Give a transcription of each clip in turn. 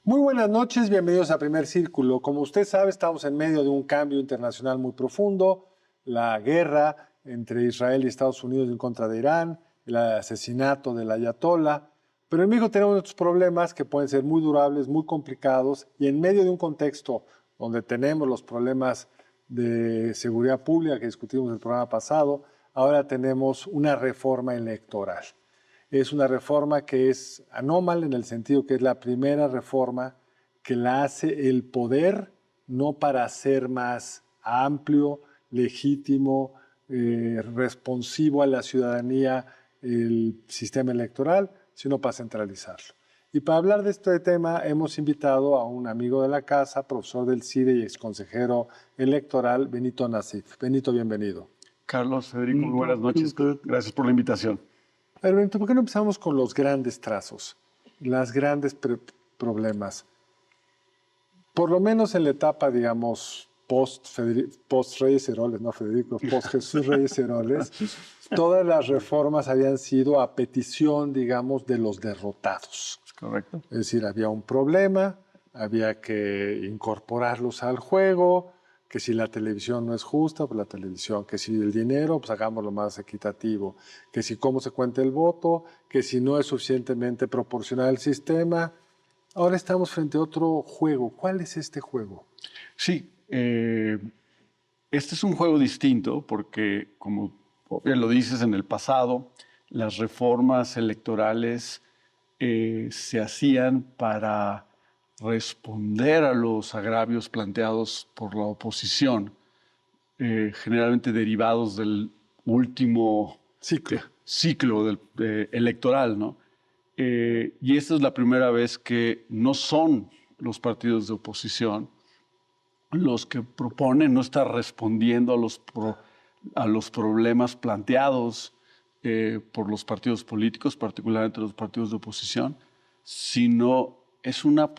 Muy buenas noches, bienvenidos a Primer Círculo. Como usted sabe, estamos en medio de un cambio internacional muy profundo, la guerra entre Israel y Estados Unidos en contra de Irán, el asesinato del ayatolá, pero en México tenemos otros problemas que pueden ser muy durables, muy complicados, y en medio de un contexto donde tenemos los problemas de seguridad pública que discutimos en el programa pasado, ahora tenemos una reforma electoral. Es una reforma que es anómala en el sentido que es la primera reforma que la hace el poder, no para hacer más amplio, legítimo, responsivo a la ciudadanía el sistema electoral, sino para centralizarlo. Y para hablar de este tema hemos invitado a un amigo de la casa, profesor del CIDE y exconsejero electoral, Benito Nasif. Benito, bienvenido. Carlos, Federico, muy buenas noches. Gracias por la invitación. A ver, Benito, ¿por qué no empezamos con los grandes trazos, los grandes problemas? Por lo menos en la etapa, digamos, post Reyes Heroles, no Federico, post Jesús Reyes Heroles, todas las reformas habían sido a petición, digamos, de los derrotados. Correcto. Es decir, había un problema, había que incorporarlos al juego, que si la televisión no es justa, pues la televisión, que si el dinero, pues hagámoslo más equitativo, que si cómo se cuenta el voto, que si no es suficientemente proporcional el sistema. Ahora estamos frente a otro juego. ¿Cuál es este juego? Sí, este es un juego distinto porque, como bien lo dices, en el pasado las reformas electorales se hacían para responder a los agravios planteados por la oposición, generalmente derivados del último ciclo electoral, ¿no? Y esta es la primera vez que no son los partidos de oposición los que proponen no estar respondiendo a los problemas planteados por los partidos políticos, particularmente los partidos de oposición, sino es una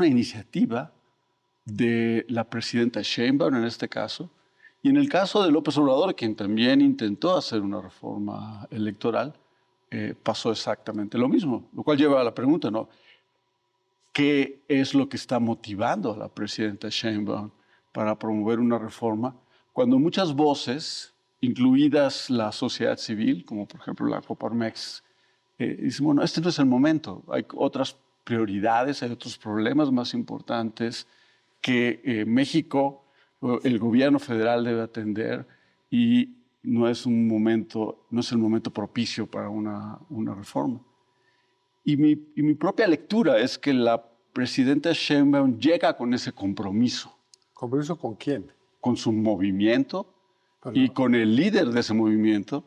iniciativa de la presidenta Sheinbaum en este caso, y en el caso de López Obrador, quien también intentó hacer una reforma electoral, pasó exactamente lo mismo, lo cual lleva a la pregunta, ¿no? ¿Qué es lo que está motivando a la presidenta Sheinbaum para promover una reforma cuando muchas voces, incluidas la sociedad civil, como por ejemplo la Coparmex, dicen, bueno, este no es el momento, hay otras prioridades, hay otros problemas más importantes que México, el gobierno federal debe atender y no es el momento propicio para una reforma. Y mi propia lectura es que la presidenta Sheinbaum llega con ese compromiso. ¿Compromiso con quién? Con su movimiento y con el líder de ese movimiento,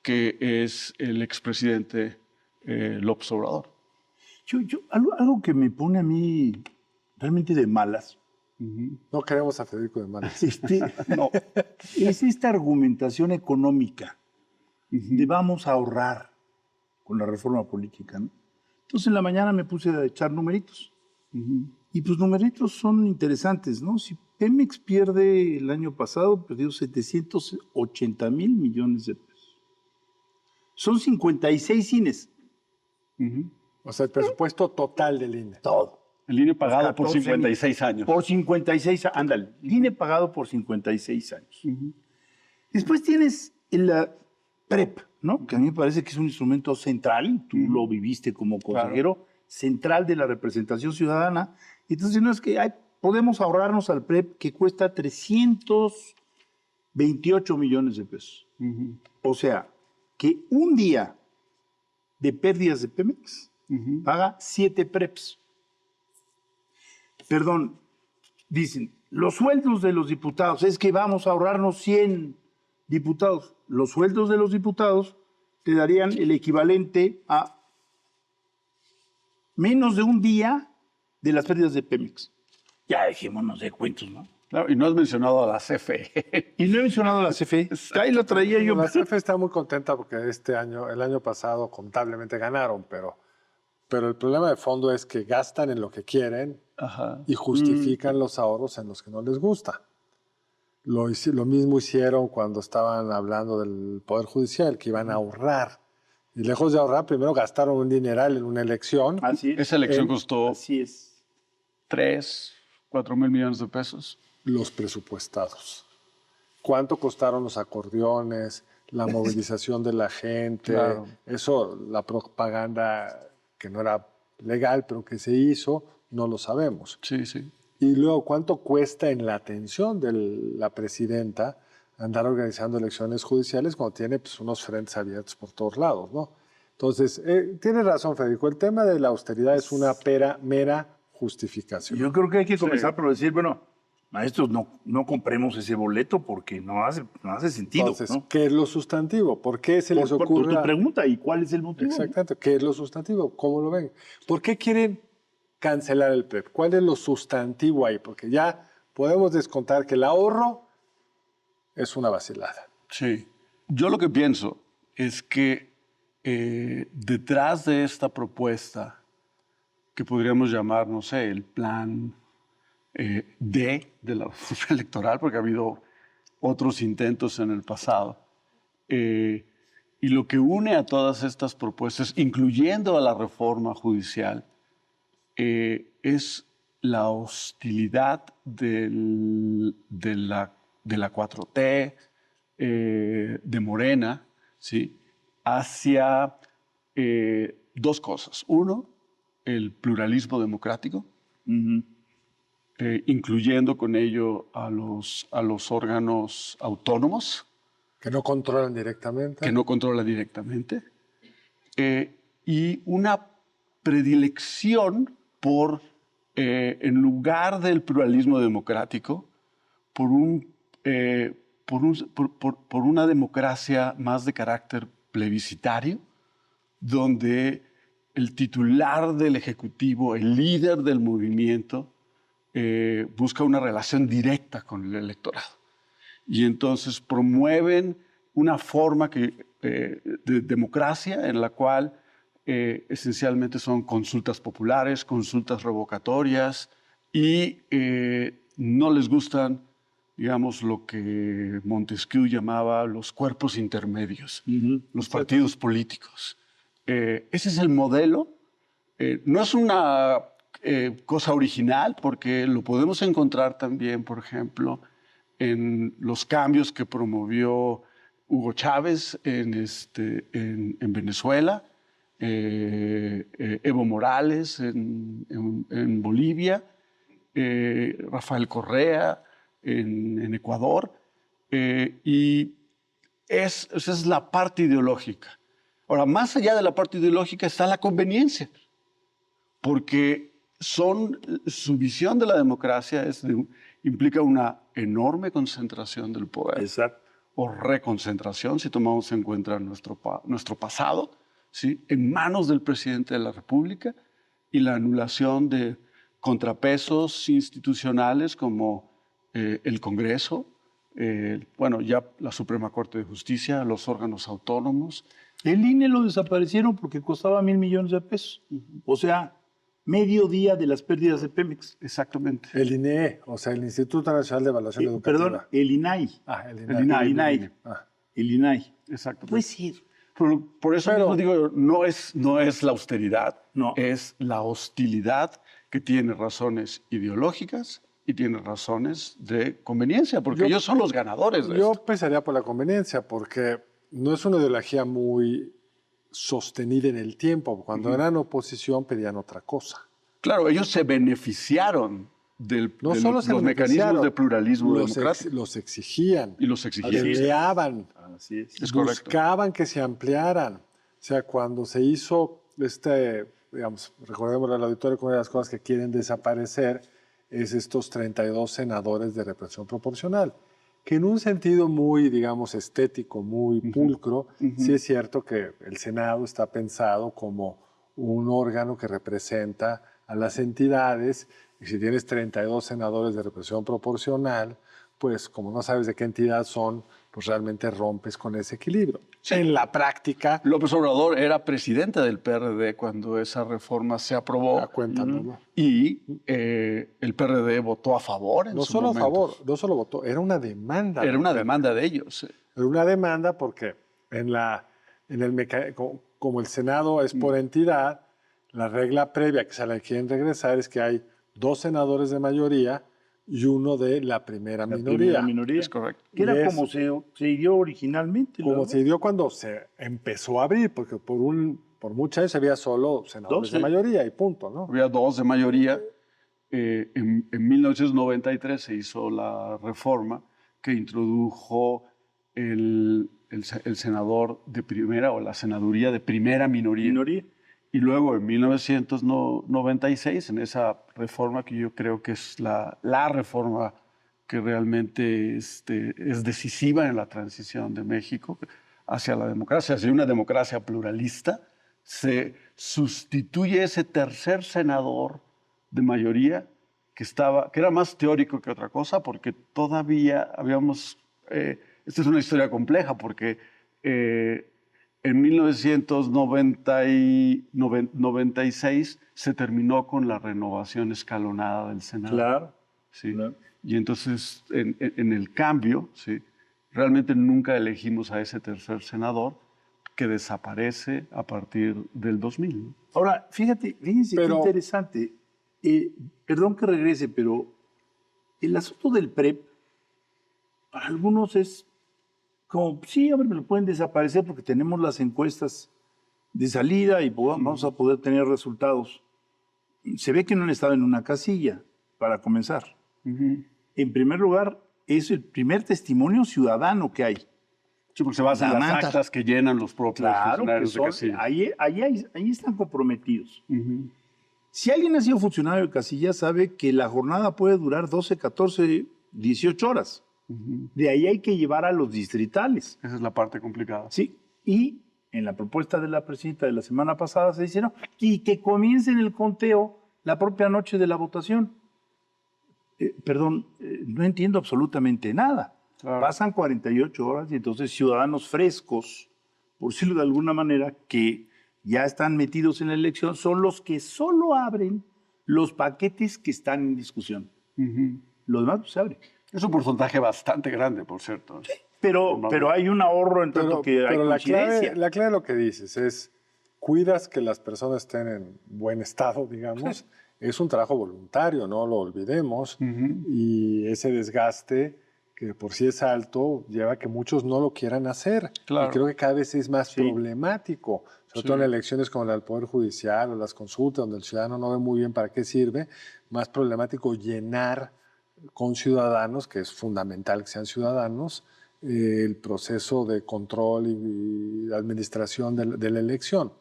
que es el expresidente López Obrador. Algo que me pone a mí realmente de malas. No queremos a Federico de malas. No, es esta argumentación económica de vamos a ahorrar con la reforma política, ¿no? Entonces en la mañana me puse a echar numeritos. Y pues numeritos son interesantes, ¿no? Si Pemex pierde el año pasado, perdió 780,000 millones de pesos. Son 56 cines. O sea, el presupuesto total del INE. Todo. El INE pagado por 56 años. Por 56, ándale. El INE pagado por 56 años. Después tienes la PREP, ¿no? Que a mí me parece que es un instrumento central, tú lo viviste como consejero, claro, central de la representación ciudadana. Entonces no es que podemos ahorrarnos al PREP que cuesta 328 millones de pesos. O sea, que un día de pérdidas de Pemex paga 7 PREPs. Perdón, dicen, los sueldos de los diputados, es que vamos a ahorrarnos 100 diputados. Los sueldos de los diputados te darían el equivalente a menos de un día de las pérdidas de Pemex. Ya dejémonos de cuentos, ¿no? Claro, y no has mencionado a la CFE. Y no he mencionado a la CFE. Ahí lo traía yo. La CFE está muy contenta porque el año pasado contablemente ganaron, pero el problema de fondo es que gastan en lo que quieren y justifican los ahorros en los que no les gusta. Lo mismo hicieron cuando estaban hablando del Poder Judicial, que iban a ahorrar. Y lejos de ahorrar, primero gastaron un dineral en una elección. Así es. Esa elección costó así es. 3, 4 mil millones de pesos. Los presupuestados. ¿Cuánto costaron los acordeones, la movilización de la gente? Claro. Eso, la propaganda que no era legal, pero que se hizo, no lo sabemos. Sí, sí. Y luego, ¿cuánto cuesta en la atención de la presidenta andar organizando elecciones judiciales cuando tiene pues, unos frentes abiertos por todos lados, ¿no? Entonces, tienes razón, Federico, el tema de la austeridad es una mera justificación. Yo creo que hay que comenzar por decir, bueno, maestros, no compremos ese boleto porque no hace sentido. Entonces, ¿no? ¿qué es lo sustantivo? ¿Por qué se les ocurre? Tu pregunta, ¿y cuál es el motivo? Exactamente, ¿qué es lo sustantivo? ¿Cómo lo ven? ¿Por qué quieren cancelar el PREP? ¿Cuál es lo sustantivo ahí? Porque ya podemos descontar que el ahorro es una vacilada. Sí. Yo lo que pienso es que detrás de esta propuesta, que podríamos llamar, no sé, el plan D de la reforma electoral, porque ha habido otros intentos en el pasado, y lo que une a todas estas propuestas, incluyendo a la reforma judicial, es la hostilidad de la 4T, de Morena, ¿sí? Hacia dos cosas. Uno, el pluralismo democrático, incluyendo con ello a los órganos autónomos. Que no controlan directamente. Que no controlan directamente. Y una predilección por, en lugar del pluralismo democrático, por una democracia más de carácter plebiscitario, donde el titular del Ejecutivo, el líder del movimiento, busca una relación directa con el electorado. Y entonces promueven una forma de democracia en la cual esencialmente son consultas populares, consultas revocatorias, y no les gustan, digamos, lo que Montesquieu llamaba los cuerpos intermedios, los partidos políticos. Ese es el modelo. No es una cosa original, porque lo podemos encontrar también, por ejemplo, en los cambios que promovió Hugo Chávez en Venezuela, Evo Morales en Bolivia, Rafael Correa en Ecuador, y esa es la parte ideológica. Ahora, más allá de la parte ideológica está la conveniencia, porque su visión de la democracia implica una enorme concentración del poder. Exacto. O reconcentración, si tomamos en cuenta nuestro pasado, ¿sí? En manos del presidente de la República, y la anulación de contrapesos institucionales como el Congreso, ya la Suprema Corte de Justicia, los órganos autónomos. El INE lo desaparecieron porque costaba 1,000 millones de pesos. O sea, medio día de las pérdidas de Pemex. Exactamente. El INE, o sea, el Instituto Nacional de Evaluación Educativa. Perdón, el INAI. El El INAI. El INAI. Ah. El INAI. Exactamente. Puede ser. Por eso mismo digo, no es la austeridad, No. es la hostilidad que tiene razones ideológicas y tiene razones de conveniencia, porque ellos son los ganadores de Yo esto. pensaría por la conveniencia, porque no es una ideología muy sostenida en el tiempo. Cuando eran oposición pedían otra cosa. Claro, ellos se beneficiaron de Solo se los mecanismos de pluralismo democrático. los exigían. Y los exigían. Peleaban. Así es. Es correcto. Buscaban que se ampliaran. O sea, cuando se hizo digamos, recordemos al auditorio que una de las cosas que quieren desaparecer es estos 32 senadores de representación proporcional, que en un sentido muy, digamos, estético, muy pulcro, sí es cierto que el Senado está pensado como un órgano que representa a las entidades, y si tienes 32 senadores de representación proporcional, pues como no sabes de qué entidad son, pues realmente rompes con ese equilibrio. Sí. En la práctica, López Obrador era presidente del PRD cuando esa reforma se aprobó. cuéntanos, ¿no? Y el PRD votó a favor en No su solo a momento. favor, no solo votó, era una demanda. Era una demanda de ellos. Era una demanda porque como el Senado es por entidad, la regla previa que se la quieren regresar es que hay 2 senadores de mayoría y uno de la primera minoría. Es correcto. Que era Y como se dio originalmente. Como ¿no? se dio cuando se empezó a abrir, porque por muchos años había solo senadores 12. de mayoría y punto, ¿no? Había 2 de mayoría. En 1993 se hizo la reforma que introdujo el senador de primera o la senaduría de primera minoría. Minoría. Y luego en 1996, en esa reforma que yo creo que es la reforma que realmente es decisiva en la transición de México hacia la democracia, hacia una democracia pluralista, se sustituye ese tercer senador de mayoría que era más teórico que otra cosa, porque todavía habíamos... esta es una historia compleja, porque en 1996 se terminó con la renovación escalonada del Senado. Claro. ¿Sí? Claro. Y entonces, en el cambio, ¿sí? Realmente nunca elegimos a ese tercer senador que desaparece a partir del 2000. ¿No? Ahora, fíjense qué interesante. Perdón que regrese, pero el asunto del PREP, para algunos es como, sí, hombre, me lo pueden desaparecer porque tenemos las encuestas de salida y vamos a poder tener resultados. Se ve que no han estado en una casilla, para comenzar. En primer lugar, es el primer testimonio ciudadano que hay. Sí, porque se basa en las actas que llenan los propios funcionarios de casilla. Ahí están comprometidos. Si alguien ha sido funcionario de casilla, sabe que la jornada puede durar 12, 14, 18 horas. De ahí hay que llevar a los distritales. Esa es la parte complicada. Sí, y en la propuesta de la presidenta de la semana pasada se dice, no, y que comiencen el conteo la propia noche de la votación. No entiendo absolutamente nada. Claro. Pasan 48 horas y entonces ciudadanos frescos, por decirlo de alguna manera, que ya están metidos en la elección, son los que solo abren los paquetes que están en discusión. Los demás no se abren. Es un porcentaje bastante grande, por cierto. Sí, pero hay un ahorro en tanto que hay coincidencia. La clave de lo que dices es, cuidas que las personas estén en buen estado, digamos. Es un trabajo voluntario, no lo olvidemos. Y ese desgaste, que por sí es alto, lleva a que muchos no lo quieran hacer. Claro. Y creo que cada vez es más problemático, sobre todo en elecciones como la del Poder Judicial o las consultas, donde el ciudadano no ve muy bien para qué sirve, más problemático llenar con ciudadanos, que es fundamental que sean ciudadanos, el proceso de control y administración de la elección.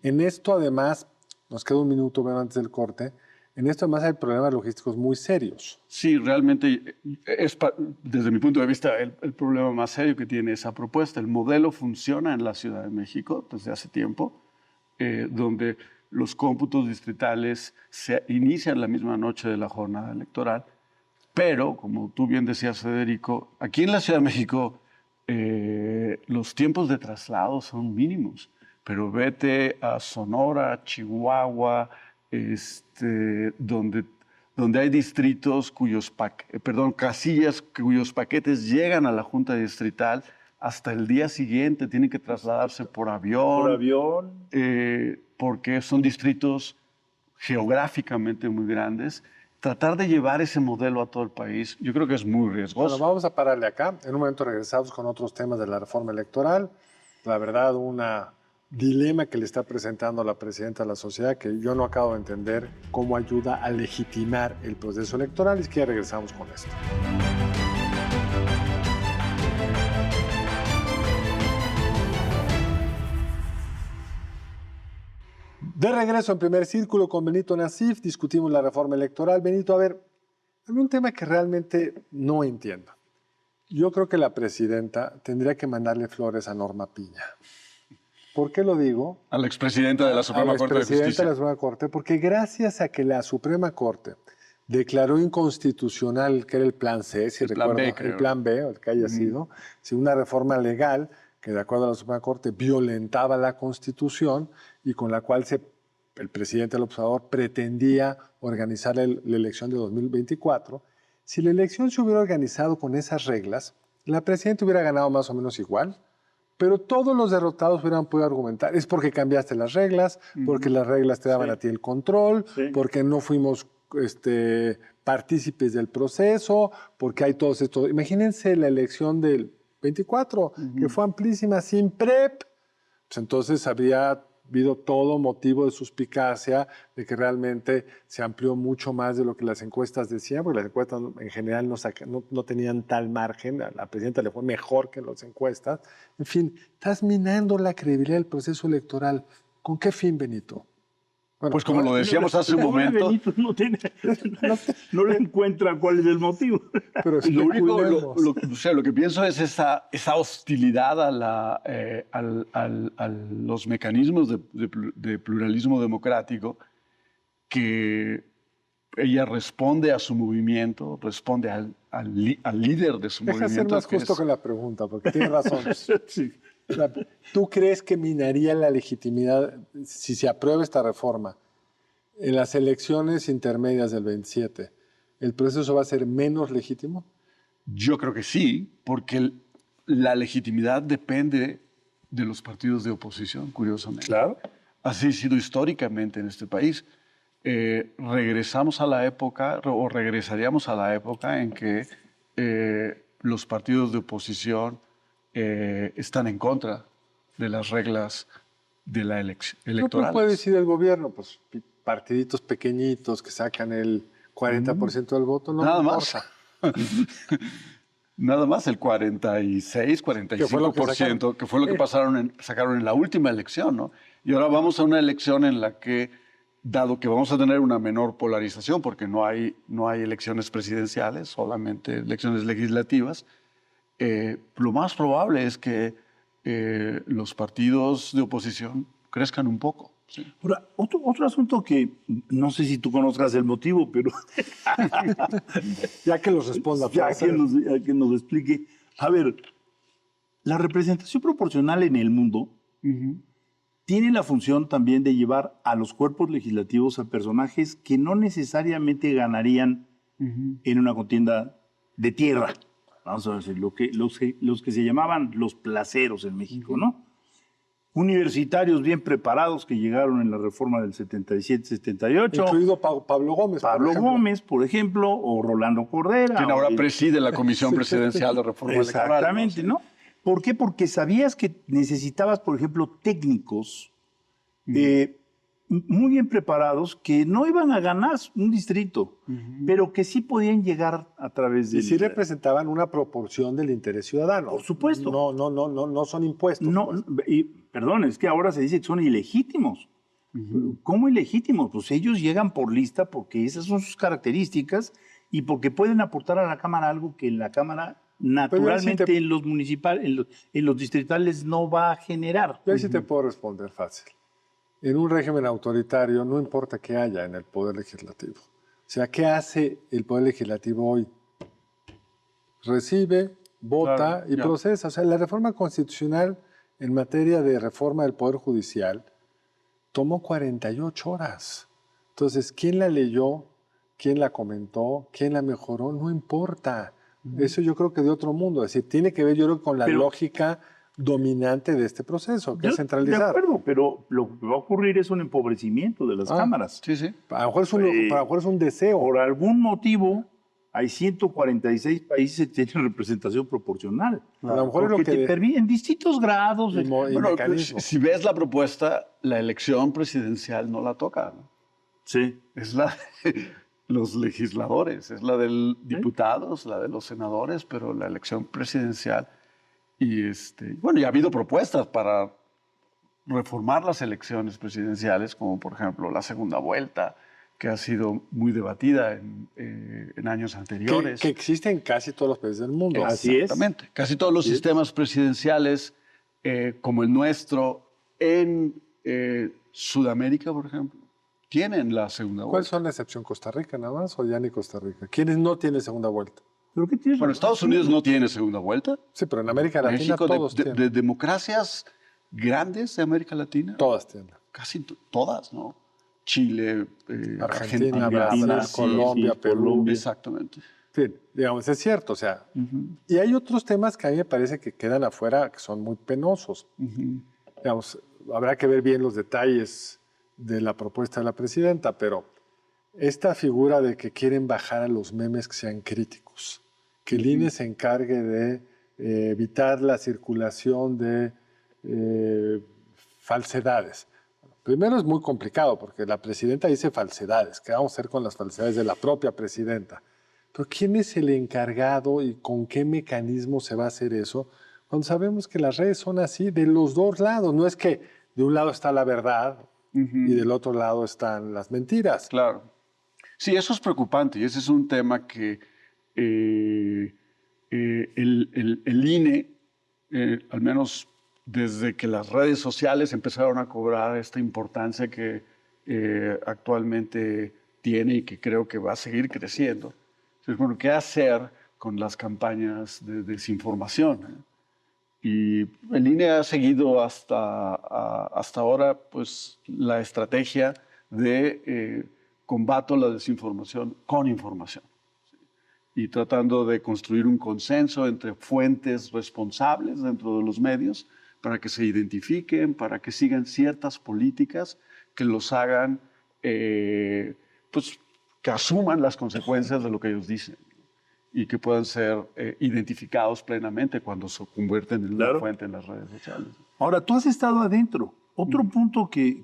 En esto, además, nos queda un minuto menos antes del corte, en esto además hay problemas logísticos muy serios. Sí, realmente es, desde mi punto de vista, el problema más serio que tiene esa propuesta. El modelo funciona en la Ciudad de México desde hace tiempo, donde los cómputos distritales se inician la misma noche de la jornada electoral. Pero, como tú bien decías, Federico, aquí en la Ciudad de México los tiempos de traslado son mínimos. Pero vete a Sonora, Chihuahua, donde hay distritos casillas cuyos paquetes llegan a la Junta Distrital hasta el día siguiente, tienen que trasladarse por avión. Por avión. Porque son distritos geográficamente muy grandes. Tratar de llevar ese modelo a todo el país, yo creo que es muy riesgoso. Bueno, vamos a pararle acá. En un momento regresamos con otros temas de la reforma electoral. La verdad, un dilema que le está presentando la presidenta de la sociedad que yo no acabo de entender cómo ayuda a legitimar el proceso electoral. Y es que ya regresamos con esto. De regreso en Primer Círculo con Benito Nasif, discutimos la reforma electoral. Benito, a ver, hay un tema que realmente no entiendo. Yo creo que la presidenta tendría que mandarle flores a Norma Piña. ¿Por qué lo digo? A la expresidenta de la Suprema Corte de Justicia. De la Suprema Corte, porque gracias a que la Suprema Corte declaró inconstitucional, que era el plan C, si recuerdo, el plan B, o el que haya sido, si una reforma legal que de acuerdo a la Suprema Corte violentaba la Constitución y con la cual el presidente López Obrador pretendía organizar la elección de 2024, si la elección se hubiera organizado con esas reglas, la presidenta hubiera ganado más o menos igual, pero todos los derrotados hubieran podido argumentar, es porque cambiaste las reglas, porque las reglas te daban a ti el control, porque no fuimos partícipes del proceso, porque hay todos estos... Imagínense la elección del 24, que fue amplísima, sin PREP. Pues entonces habría habido todo motivo de suspicacia de que realmente se amplió mucho más de lo que las encuestas decían, porque las encuestas en general no tenían tal margen, a la presidenta le fue mejor que en las encuestas. En fin, estás minando la credibilidad del proceso electoral. ¿Con qué fin, Benito? Bueno, Pues como lo decíamos hace un momento, Benito no le encuentra cuál es el motivo. pero lo único, especulemos. lo que pienso es esa hostilidad a los mecanismos de pluralismo democrático, que ella responde a su movimiento, responde al líder de su Deja ser movimiento. más justo con la pregunta, porque tienes razón. Sí. ¿Tú crees que minaría la legitimidad, si se aprueba esta reforma, en las elecciones intermedias del 27? ¿El proceso va a ser menos legítimo? Yo creo que sí, porque la legitimidad depende de los partidos de oposición, curiosamente. Claro. Así ha sido históricamente en este país. Regresamos a la época, o regresaríamos a la época en que los partidos de oposición están en contra de las reglas de la elección ¿Qué electoral. puede decir el gobierno? Pues partiditos pequeñitos que sacan el 40% del voto, no Nada me más. importa. Nada más el 46, 45%, que fue lo que sacaron en la última elección, ¿no? Y ahora vamos a una elección en la que, dado que vamos a tener una menor polarización, porque no hay elecciones presidenciales, solamente elecciones legislativas, lo más probable es que los partidos de oposición crezcan un poco. ¿Sí? Ahora, otro asunto que no sé si tú conozcas el motivo, pero Ya que los responda. ya que nos explique. A ver, la representación proporcional en el mundo tiene la función también de llevar a los cuerpos legislativos a personajes que no necesariamente ganarían en una contienda de tierra. Vamos a decir, los que se llamaban los placeros en México, ¿no? Universitarios bien preparados que llegaron en la reforma del 77-78. Incluido Pablo Gómez. Pablo Gómez, por ejemplo, o Rolando Cordera. Quien ahora preside la Comisión Presidencial de Reforma Electoral. Exactamente, ¿no? ¿Por qué? Porque sabías que necesitabas, por ejemplo, técnicos muy bien preparados que no iban a ganar un distrito, pero que sí podían llegar a través de... Y sí representaban una proporción del interés ciudadano. Por supuesto. No son impuestos. No, perdón, es que ahora se dice que son ilegítimos. ¿Cómo ilegítimos? Pues ellos llegan por lista porque esas son sus características y porque pueden aportar a la Cámara algo que en la Cámara naturalmente en los municipales, en los distritales no va a generar. Yo ahí sí te puedo responder fácil. En un régimen autoritario no importa qué haya en el Poder Legislativo. O sea, ¿qué hace el Poder Legislativo hoy? Recibe, vota y procesa. O sea, la reforma constitucional en materia de reforma del Poder Judicial tomó 48 horas. Entonces, ¿quién la leyó? ¿Quién la comentó? ¿Quién la mejoró? No importa. Eso yo creo que de otro mundo. Es decir, tiene que ver, yo creo, con la lógica dominante de este proceso, que es centralizar. De acuerdo, pero lo que va a ocurrir es un empobrecimiento de las cámaras. Sí, sí. A lo mejor es un deseo. Por algún motivo, hay 146 países que tienen representación proporcional. A lo mejor es lo porque que te permite en distintos grados. y mecanismos. Si ves la propuesta, la elección presidencial no la toca, ¿no? Sí. Es la de los legisladores, es la de diputados, la de los senadores, pero la elección presidencial. Y bueno, ya ha habido propuestas para reformar las elecciones presidenciales, como por ejemplo la segunda vuelta, que ha sido muy debatida en años anteriores. Que existe en casi todos los países del mundo. Así es. Exactamente. Casi todos los sistemas presidenciales, como el nuestro, en Sudamérica, por ejemplo, tienen la segunda vuelta. ¿Cuál son la excepción? ¿Costa Rica nada más o ya ni Costa Rica? ¿Quiénes no tienen segunda vuelta? ¿Pero qué tienes? Bueno, Estados Unidos no tiene segunda vuelta. Sí, pero en América Latina México, todos tienen. de democracias grandes de América Latina, Todas tienen. casi todas, ¿no? Chile, Argentina, Brasil, Brasil, Colombia, Perú. Colombia. Exactamente. En fin, digamos, es cierto, o sea. Y hay otros temas que a mí me parece que quedan afuera, que son muy penosos. Digamos, habrá que ver bien los detalles de la propuesta de la presidenta, pero esta figura de que quieren bajar a los memes que sean críticos, que el INE se encargue de evitar la circulación de falsedades. Primero es muy complicado porque la presidenta dice falsedades. ¿Qué vamos a hacer con las falsedades de la propia presidenta? Pero ¿quién es el encargado y con qué mecanismo se va a hacer eso? Cuando sabemos que las redes son así de los dos lados. No es que de un lado está la verdad y del otro lado están las mentiras. Claro. Sí, eso es preocupante y ese es un tema que el INE, al menos desde que las redes sociales empezaron a cobrar esta importancia que actualmente tiene y que creo que va a seguir creciendo. Entonces, bueno, ¿qué hacer con las campañas de desinformación? Y el INE ha seguido hasta ahora pues, la estrategia de combate a la desinformación con información, ¿sí? Y tratando de construir un consenso entre fuentes responsables dentro de los medios para que se identifiquen, para que sigan ciertas políticas que los hagan, pues, que asuman las consecuencias de lo que ellos dicen y que puedan ser identificados plenamente cuando se convierten en una fuente en las redes sociales. Ahora, tú has estado adentro. Otro punto que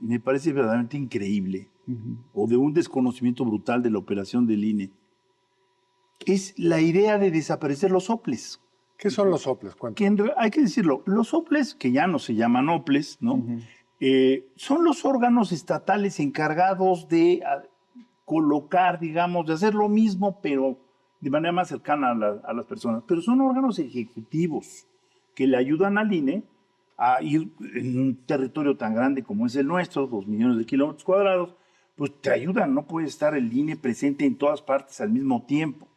me parece verdaderamente increíble, o de un desconocimiento brutal de la operación del INE, es la idea de desaparecer los soples. ¿Qué son los soples? Hay que decirlo, los soples, que ya no se llaman OPLES, ¿no? Son los órganos estatales encargados de colocar, digamos, de hacer lo mismo, pero de manera más cercana a las personas. Pero son órganos ejecutivos que le ayudan al INE a ir en un territorio tan grande como es el nuestro, 2 millones de kilómetros cuadrados, pues te ayudan, no puede estar el INE presente en todas partes al mismo tiempo.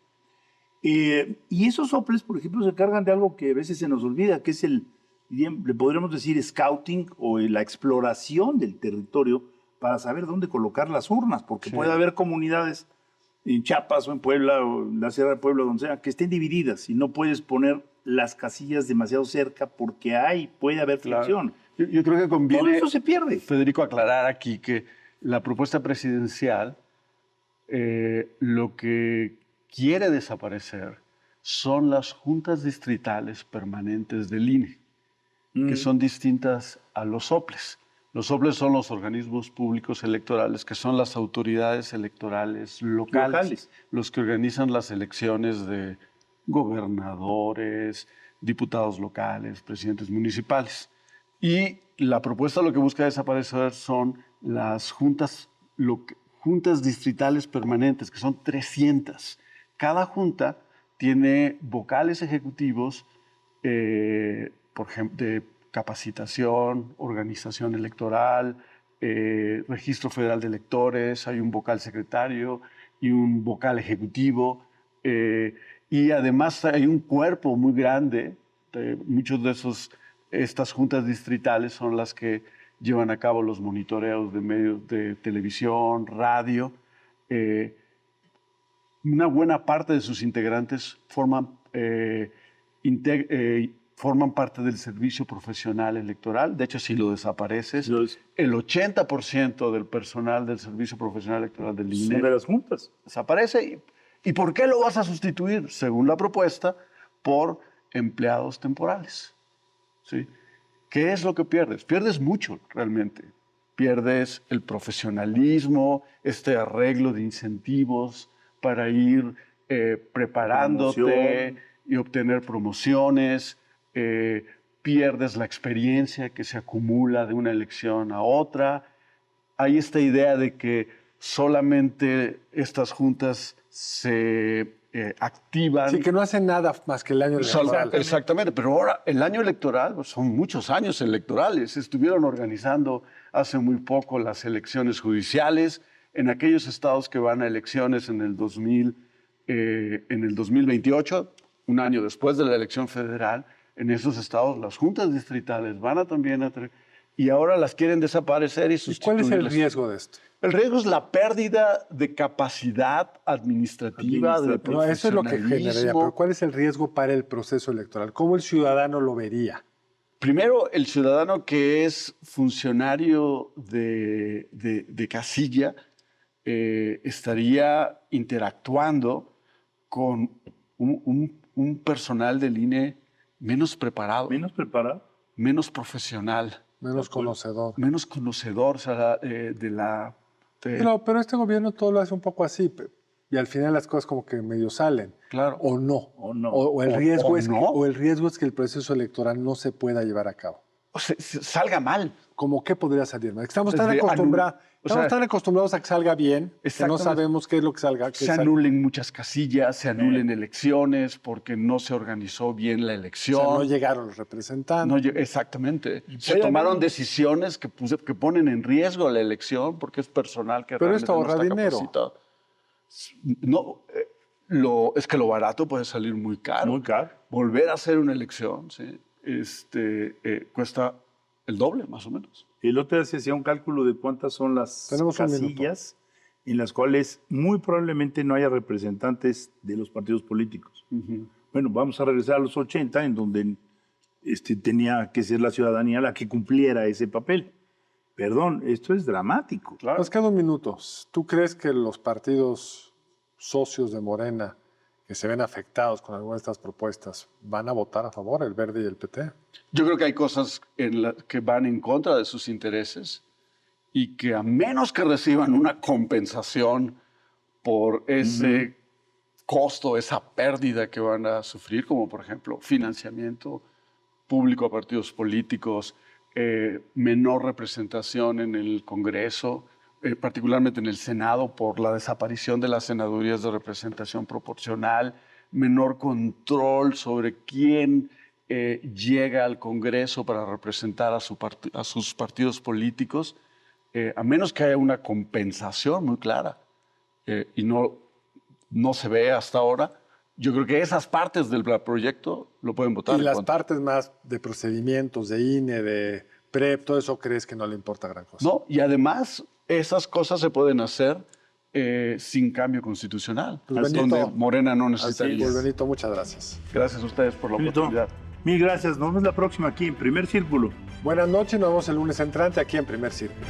Y esos soples, por ejemplo, se encargan de algo que a veces se nos olvida, que es le podríamos decir scouting o la exploración del territorio para saber dónde colocar las urnas, porque puede haber comunidades en Chiapas o en Puebla o en la Sierra de Puebla, donde sea, que estén divididas y no puedes poner las casillas demasiado cerca porque puede haber fricción. Yo creo que conviene, todo eso se pierde. Federico, aclarar aquí que la propuesta presidencial lo que quiere desaparecer son las juntas distritales permanentes del INE, que son distintas a los soples. Los soples son los organismos públicos electorales, que son las autoridades electorales locales, los que organizan las elecciones de gobernadores, diputados locales, presidentes municipales. Y la propuesta lo que busca desaparecer son las juntas distritales permanentes, que son 300. Cada junta tiene vocales ejecutivos, por ejemplo, de capacitación, organización electoral, registro federal de electores, hay un vocal secretario y un vocal ejecutivo, y además hay un cuerpo muy grande. Muchos de estas juntas distritales son las que llevan a cabo los monitoreos de medios de televisión, radio. Una buena parte de sus integrantes forman parte del servicio profesional electoral. De hecho, si lo desapareces, el 80% del personal del servicio profesional electoral del INE de las juntas desaparece. ¿Y por qué lo vas a sustituir, según la propuesta, por empleados temporales? ¿Sí? ¿Qué es lo que pierdes? Pierdes mucho, realmente. Pierdes el profesionalismo, este arreglo de incentivos para ir preparándote y obtener promociones. Pierdes la experiencia que se acumula de una elección a otra. Hay esta idea de que solamente estas juntas se activan. Sí, que no hacen nada más que el año electoral. Exactamente, pero ahora el año electoral, pues son muchos años electorales. Estuvieron organizando hace muy poco las elecciones judiciales en aquellos estados que van a elecciones en el 2028, un año después de la elección federal. En esos estados las juntas distritales van a también y ahora las quieren desaparecer y sustituirlas. ¿Y cuál es el riesgo de esto? El riesgo es la pérdida de capacidad administrativa, de profesionalismo. No, eso es lo que generaría, pero ¿cuál es el riesgo para el proceso electoral? ¿Cómo el ciudadano lo vería? Primero, el ciudadano que es funcionario de casilla estaría interactuando con un personal del INE menos preparado, ¿Menos preparado? menos profesional, Menos conocedor. menos conocedor, o sea, Pero este gobierno todo lo hace un poco así, y al final las cosas como que medio salen. Claro. O no. O no. O el riesgo o es no. o el riesgo es que el proceso electoral no se pueda llevar a cabo. O sea, salga mal. ¿Cómo qué podría salir mal? Estamos Desde tan acostumbrados a que salga bien, que no Exactamente. sabemos qué es lo que salga. Se anulen muchas casillas, se anulen elecciones porque no se organizó bien la O elección. sea, no llegaron los representantes. Exactamente. Se puede tomaron haber- decisiones que ponen en riesgo la elección porque es personal que Pero realmente esto ahorra no está dinero. capacitado. No, es que lo barato puede salir muy caro. Muy caro. Volver a hacer una elección, ¿sí? Cuesta el doble, más o menos. El otro día se hacía un cálculo de cuántas son las Tenemos un casillas en las cuales muy probablemente no haya representantes de los partidos políticos. Bueno, vamos a regresar a los 80, en donde tenía que ser la ciudadanía la que cumpliera ese papel. Perdón, esto es dramático. Claro. Nos quedan minutos. ¿Tú crees que los partidos socios de Morena que se ven afectados con alguna de estas propuestas van a votar a favor, el Verde y el PT? Yo creo que hay cosas que van en contra de sus intereses y que a menos que reciban una compensación por ese costo, esa pérdida que van a sufrir, como por ejemplo financiamiento público a partidos políticos, menor representación en el Congreso, particularmente en el Senado por la desaparición de las senadurías de representación proporcional, menor control sobre quién llega al Congreso para representar a sus partidos políticos, a menos que haya una compensación muy clara y no se ve hasta ahora. Yo creo que esas partes del proyecto lo pueden votar. Y en las contra. partes más de procedimientos, de INE, de PREP, todo eso crees que no le importa gran cosa. No, y además esas cosas se pueden hacer sin cambio constitucional, Pues, donde Benito, Morena no Así necesitaría. es, Benito, muchas gracias. Gracias a ustedes por la Benito, oportunidad. mil gracias. Nos vemos la próxima aquí en Primer Círculo. Buenas noches, nos vemos el lunes entrante aquí en Primer Círculo.